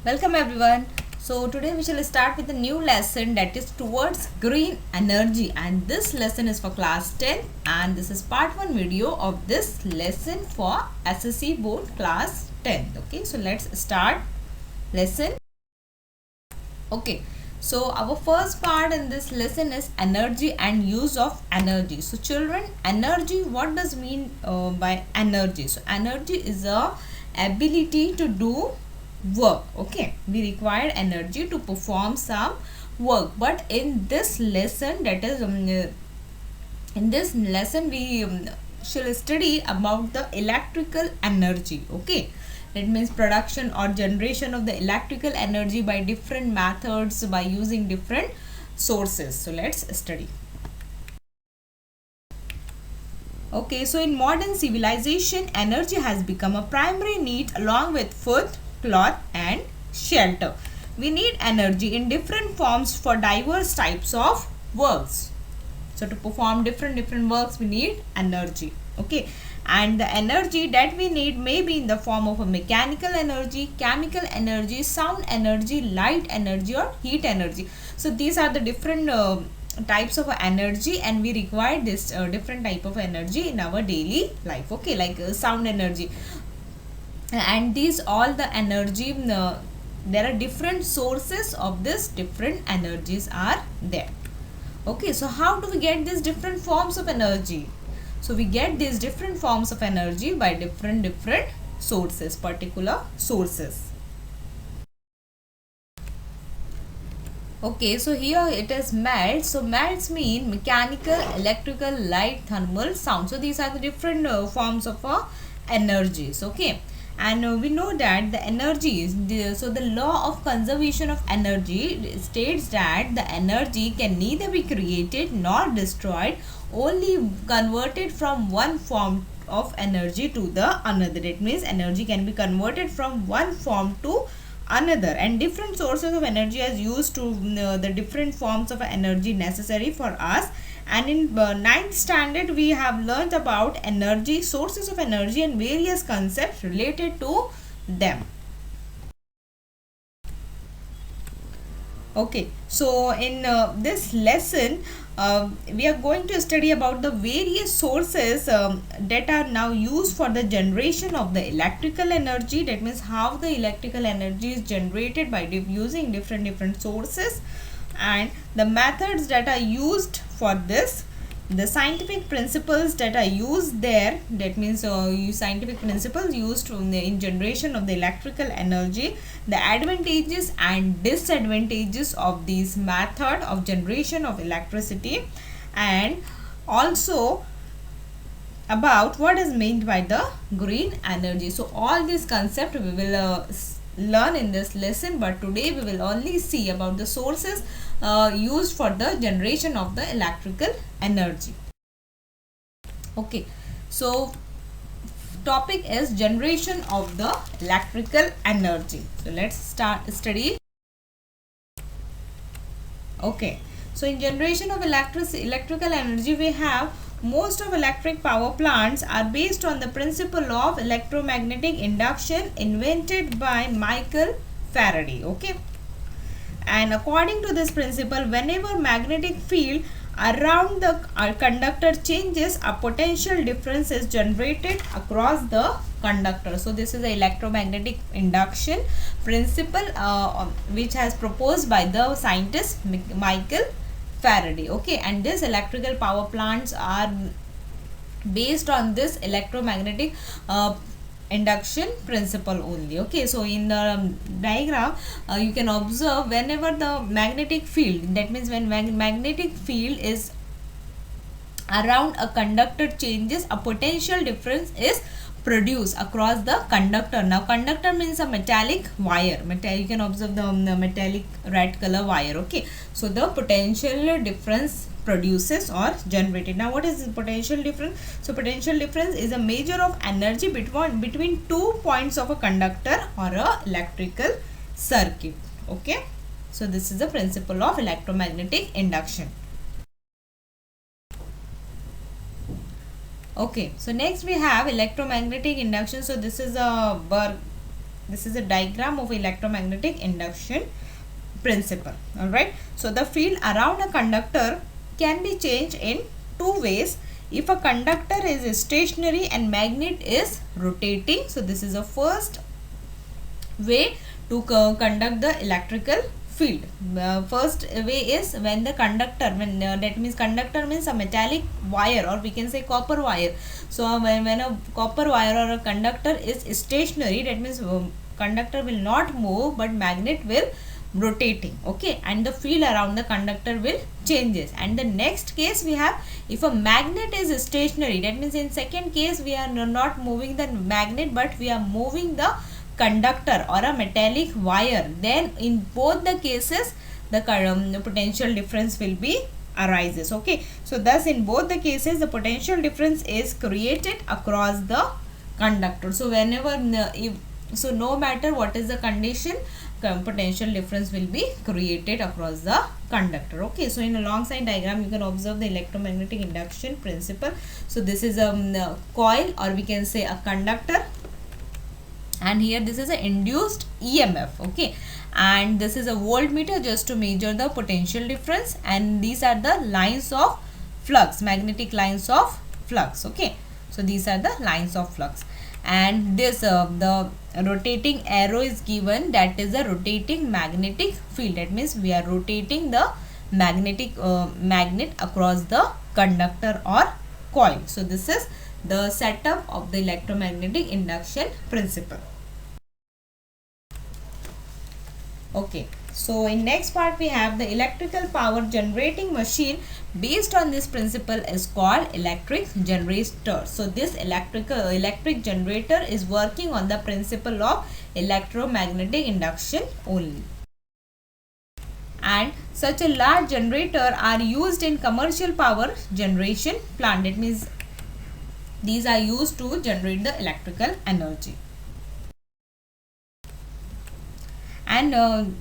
Welcome everyone. So today we shall start with a new lesson that is towards green energy, and this lesson is for class 10 and this is part 1 video of this lesson for SSC board class 10. Okay, so let's start lesson. Okay, so our first part in this lesson is energy and use of energy. So children, energy, what does mean by energy? So energy is a ability to do work. Okay, we require energy to perform some work, but in this lesson, that is in this lesson we shall study about the electrical energy. Okay, that means production or generation of the electrical energy by different methods, by using different sources. So let's study. Okay, so in modern civilization, energy has become a primary need along with food, cloth and shelter. We need energy in different forms for diverse types of works. So to perform different works, we need energy. Okay, and the energy that we need may be in the form of a mechanical energy, chemical energy, sound energy, light energy or heat energy. So these are the different types of energy, and we require this different type of energy in our daily life. Okay, like sound energy, and these all the energy there are different sources of this different energies are there. Okay, so how do we get these different forms of energy? So we get these different forms of energy by different sources, particular sources. Okay, so here it is melts. So melts mean mechanical, electrical, light, thermal, sound. So these are the different forms of energies. Okay, and we know that the energies, so the law of conservation of energy states that the energy can neither be created nor destroyed, only converted from one form of energy to the another. It means energy can be converted from one form to another, and different sources of energy are used to the different forms of energy necessary for us. And in ninth standard we have learned about energy, sources of energy and various concepts related to them. Okay, so in this lesson we are going to study about the various sources that are now used for the generation of the electrical energy. That means how the electrical energy is generated by using different sources, and the methods that are used for this, the scientific principles that are used there. That means scientific principles used in generation of the electrical energy, the advantages and disadvantages of this method of generation of electricity, and also about what is meant by the green energy. So all these concepts we will learn in this lesson, but today we will only see about the sources used for the generation of the electrical energy. Okay, so topic is generation of the electrical energy. So let's start study. Okay, so in generation of electrical energy, we have most of electric power plants are based on the principle of electromagnetic induction invented by Michael Faraday. Okay, and according to this principle, whenever magnetic field around the conductor changes, a potential difference is generated across the conductor. So this is the electromagnetic induction principle which has proposed by the scientist Michael Faraday. Okay, and this electrical power plants are based on this electromagnetic induction principle only. Okay, so in the diagram you can observe whenever the magnetic field, that means when magnetic field is around a conductor changes, a potential difference is produced across the conductor. Now conductor means a metallic wire. You can observe the metallic red color wire. Okay, so the potential difference produces or generated. Now what is the potential difference? So potential difference is a measure of energy between 2 points of a conductor or a electrical circuit. Okay, so this is the principle of electromagnetic induction. Okay, so next we have electromagnetic induction. So this is a This is a diagram of electromagnetic induction principle. All right. So the field around a conductor can be changed in two ways. If a conductor is stationary and magnet is rotating, so this is the first way to conduct the electrical field. First way is when the conductor, that means conductor means a metallic wire, or we can say copper wire. So when a copper wire or a conductor is stationary, that means conductor will not move but magnet will rotating, okay, and the field around the conductor will changes. And the next case we have, if a magnet is stationary, that means in second case we are not moving the magnet but we are moving the conductor or a metallic wire, then in both the cases the potential difference will be arises, okay. So thus in both the cases the potential difference is created across the conductor. So whenever so no matter what is the condition, potential difference will be created across the conductor, okay. So in a long side diagram you can observe the electromagnetic induction principle. So this is a coil, or we can say a conductor, and here this is a induced EMF, okay, and this is a voltmeter just to measure the potential difference, and these are the lines of flux, magnetic lines of flux, okay. So these are the lines of flux, and this the rotating arrow is given, that is the rotating magnetic field. That means we are rotating the magnetic magnet across the conductor or coil. So this is the setup of the electromagnetic induction principle. Okay, so in next part we have the electrical power generating machine based on this principle is called electric generator. So this electric generator is working on the principle of electromagnetic induction only. And such a large generator are used in commercial power generation plant. That means these are used to generate the electrical energy. And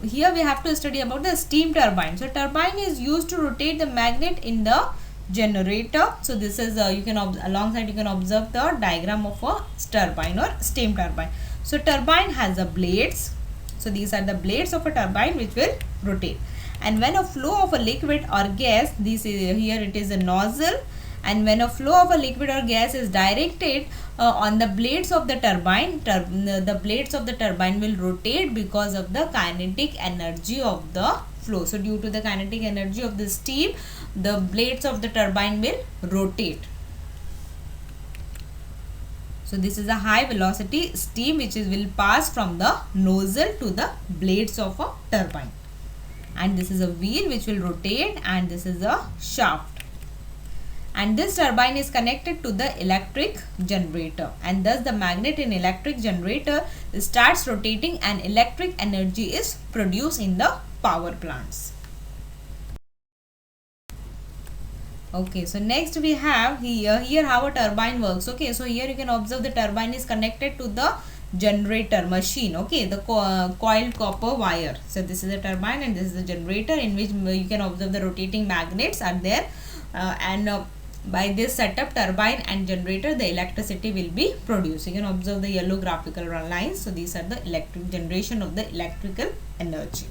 here we have to study about the steam turbine. So turbine is used to rotate the magnet in the generator. So this is you can alongside you can observe the diagram of a turbine or steam turbine. So turbine has the blades. So these are the blades of a turbine which will rotate. And when a flow of a liquid or gas, this is here it is a nozzle, and when a flow of a liquid or gas is directed on the blades of the turbine, the blades of the turbine will rotate because of the kinetic energy of the flow. So due to the kinetic energy of the steam, the blades of the turbine will rotate. So this is a high velocity steam which will pass from the nozzle to the blades of a turbine. And this is a wheel which will rotate, and this is a shaft. And this turbine is connected to the electric generator, and thus the magnet in electric generator starts rotating and electric energy is produced in the power plants. Okay, so next we have here how a turbine works. Okay, so here you can observe the turbine is connected to the generator machine, okay, the coiled copper wire. So this is the turbine and this is the generator, in which you can observe the rotating magnets are there, by this setup turbine and generator the electricity will be produced. You can observe the yellow graphical lines. So these are the electric generation of the electrical energy.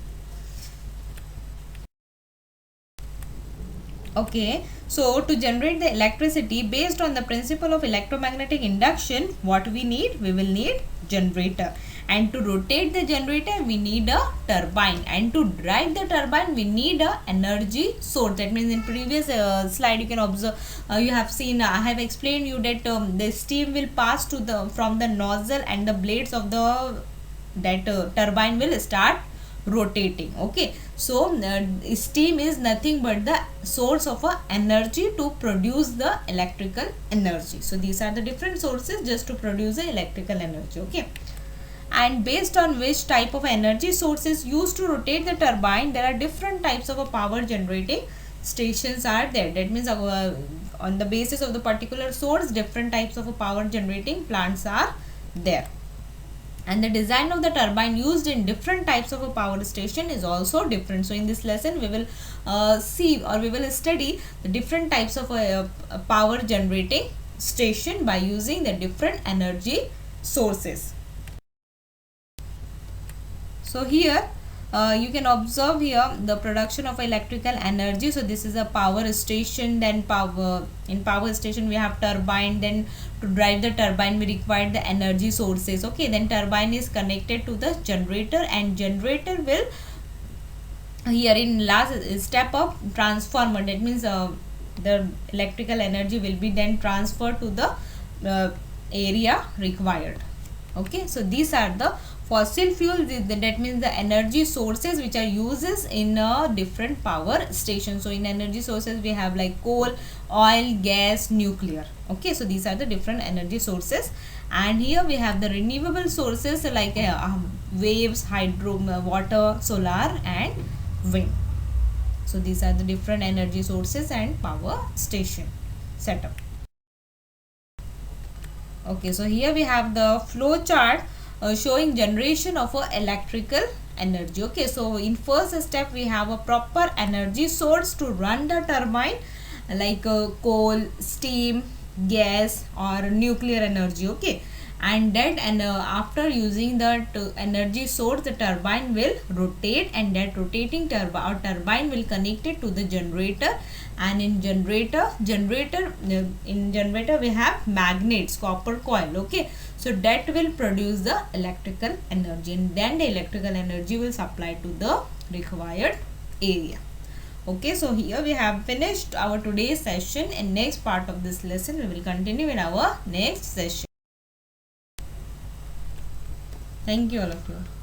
Okay, so to generate the electricity based on the principle of electromagnetic induction, what we need? We will need generator, and to rotate the generator we need a turbine, and to drive the turbine we need a energy source. That means in previous slide you can observe, you have seen, I have explained you that the steam will pass to the from the nozzle, and the blades of the turbine will start rotating. Okay, so steam is nothing but the source of energy to produce the electrical energy. So these are the different sources just to produce the electrical energy. Okay, and based on which type of energy source is used to rotate the turbine, there are different types of power generating stations are there. That means on the basis of the particular source, different types of power generating plants are there. And the design of the turbine used in different types of a power station is also different. So in this lesson we will see, or we will study the different types of power generating station by using the different energy sources. So here you can observe here the production of electrical energy. So this is a power station, then in power station we have turbine, then to drive the turbine we require the energy sources. Okay, then turbine is connected to the generator, and generator will here in last step of transformer, that means the electrical energy will be then transferred to the area required. Okay, so these are the fossil fuels, that means the energy sources which are uses in a different power station. So in energy sources we have like coal, oil, gas, nuclear. Okay, so these are the different energy sources. And here we have the renewable sources like waves, hydro, water, solar and wind. So these are the different energy sources and power station setup. Okay, so here we have the flow chart showing generation of electrical energy. Okay, so in first step we have a proper energy source to run the turbine like coal, steam, gas or nuclear energy. Okay, and that after using that energy source, the turbine will rotate, and that rotating turbine will connect it to the generator. And in generator we have magnets, copper coil. Okay, so that will produce the electrical energy, and then the electrical energy will supply to the required area. Okay, so here we have finished our today's session. In next part of this lesson we will continue in our next session. Thank you all of you.